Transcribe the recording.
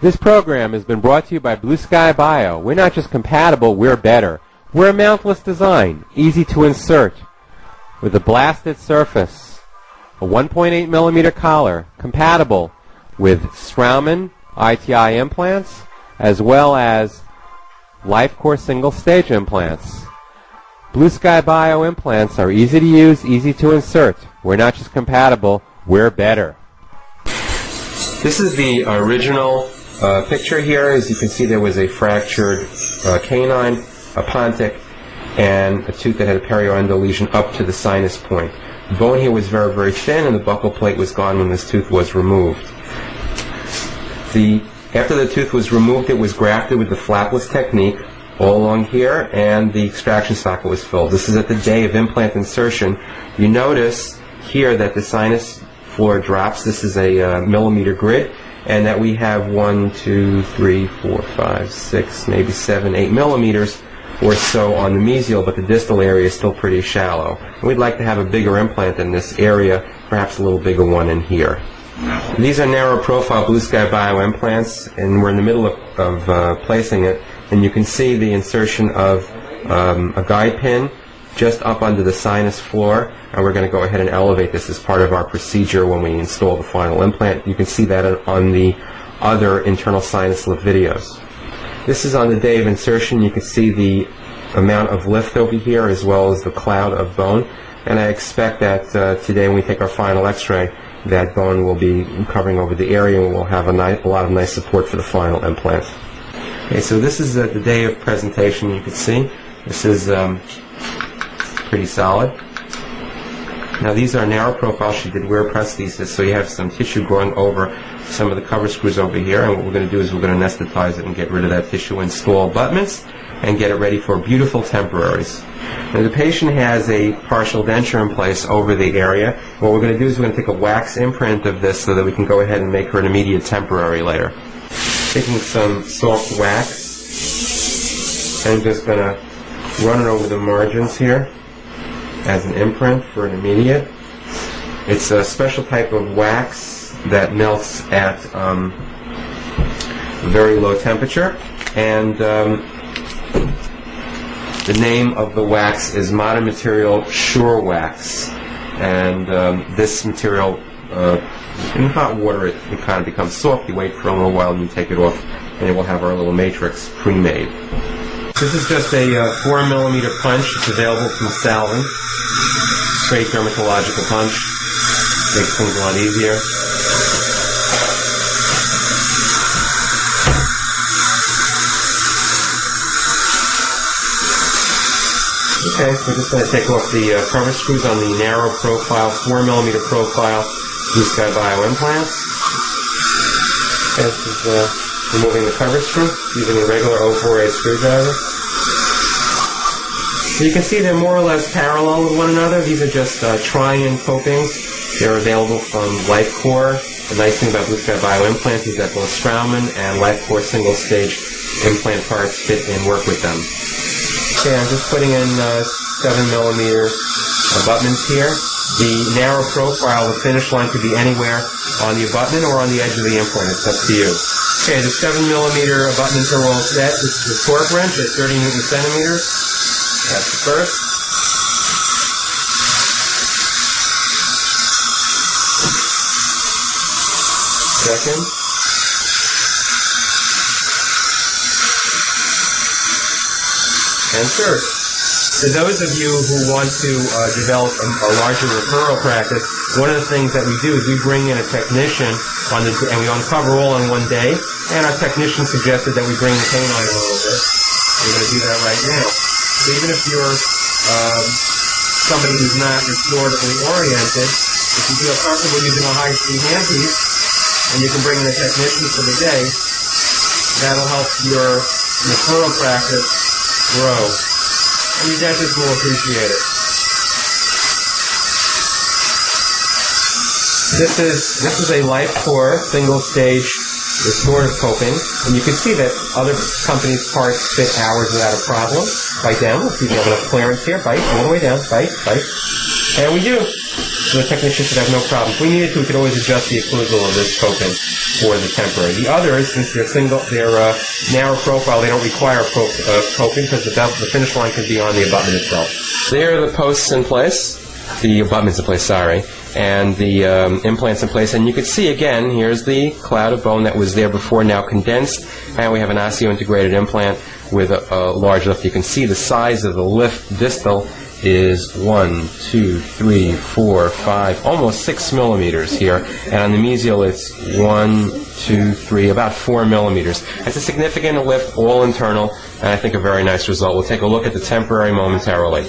This program has been brought to you by Blue Sky Bio. We're not just compatible, we're better. We're a mountless design, easy to insert, with a blasted surface, a 1.8 millimeter collar, compatible with Straumann ITI implants, as well as LifeCore single-stage implants. Blue Sky Bio implants are easy to use, easy to insert. We're not just compatible, we're better. This is the original picture here. As you can see, there was a fractured canine, a pontic, and a tooth that had a perioral lesion up to the sinus point. The bone here was very, very thin, and the buccal plate was gone when this tooth was removed. After the tooth was removed, it was grafted with the flapless technique all along here, and the extraction socket was filled. This is at the day of implant insertion. You notice here that the sinus floor drops. This is a millimeter grid, and that we have 1, 2, 3, 4, 5, 6, maybe 7, 8 millimeters or so on the mesial, but the distal area is still pretty shallow. And we'd like to have a bigger implant in this area, perhaps a little bigger one in here. These are narrow profile Blue Sky Bio implants, and we're in the middle of placing it, and you can see the insertion of a guide pin just up under the sinus floor, and we're going to go ahead and elevate this as part of our procedure when we install the final implant. You can see that on the other internal sinus lift videos. This is on the day of insertion. You can see the amount of lift over here as well as the cloud of bone, and I expect that today when we take our final x-ray, that bone will be covering over the area and we'll have a lot of nice support for the final implant. Okay, so this is the day of presentation. You can see this is pretty solid. Now these are narrow profile. She did wear prosthesis, so you have some tissue growing over some of the cover screws over here, and what we're going to do is we're going to anesthetize it and get rid of that tissue, install abutments, and get it ready for beautiful temporaries. Now the patient has a partial denture in place over the area. What we're going to do is we're going to take a wax imprint of this so that we can go ahead and make her an immediate temporary later. Taking some soft wax, and I'm just going to run it over the margins here as an imprint for an immediate. It's a special type of wax that melts at very low temperature, and the name of the wax is Modern Material Sure Wax, and this material in hot water it kind of becomes soft. You wait for a little while and you take it off, and it will have our little matrix pre-made. This is just a 4 millimeter punch. It's available from Salvin. Straight dermatological punch. Makes things a lot easier. Okay, so we're just going to take off the cover screws on the narrow profile, 4 millimeter profile Blue Sky Bio implants. Okay, this is removing the cover screw using a regular 048 screwdriver. So you can see they're more or less parallel with one another. These are just try-in copings. They're available from LifeCore. The nice thing about Blue Sky Bio implants is that both Straumann and LifeCore single-stage implant parts fit and work with them. Okay, I'm just putting in 7 millimeter abutments here. The narrow profile, the finish line could be anywhere on the abutment or on the edge of the implant. It's up to you. Okay, the 7 millimeter abutments are all set. This is a torque wrench at 30 Newton centimeters. That's the first. Second. And third. For those of you who want to develop a larger referral practice, one of the things that we do is we bring in a technician and we uncover all in one day, and our technician suggested that we bring the canine a little bit. We're going to do that right now. So even if you're somebody who's not restoratively oriented, if you feel comfortable using a high-speed handpiece, and you can bring in a technician for the day, that'll help your referral practice grow. And your dentist will appreciate it. This is a LifeCore single-stage restorative coping, and you can see that other companies' parts fit ours without a problem. Bite down. Let's see if we have enough clearance here. Bite all the way down. Bite, bite. And we do. so the technician should have no problem. If we needed to, we could always adjust the occlusal of this coping for the temporary. The others, since they're narrow profile, they don't require coping because the finish line can be on the abutment itself. There are the posts in place, the abutments in place, sorry, and the implants in place. And you can see again, here's the cloud of bone that was there before, now condensed, and we have an osseo-integrated implant with a large lift. You can see the size of the lift distal is 1, 2, 3, 4, 5, almost 6 millimeters here, and on the mesial it's 1, 2, 3, about 4 millimeters. It's a significant lift, all internal, and I think a very nice result. We'll take a look at the temporary momentarily.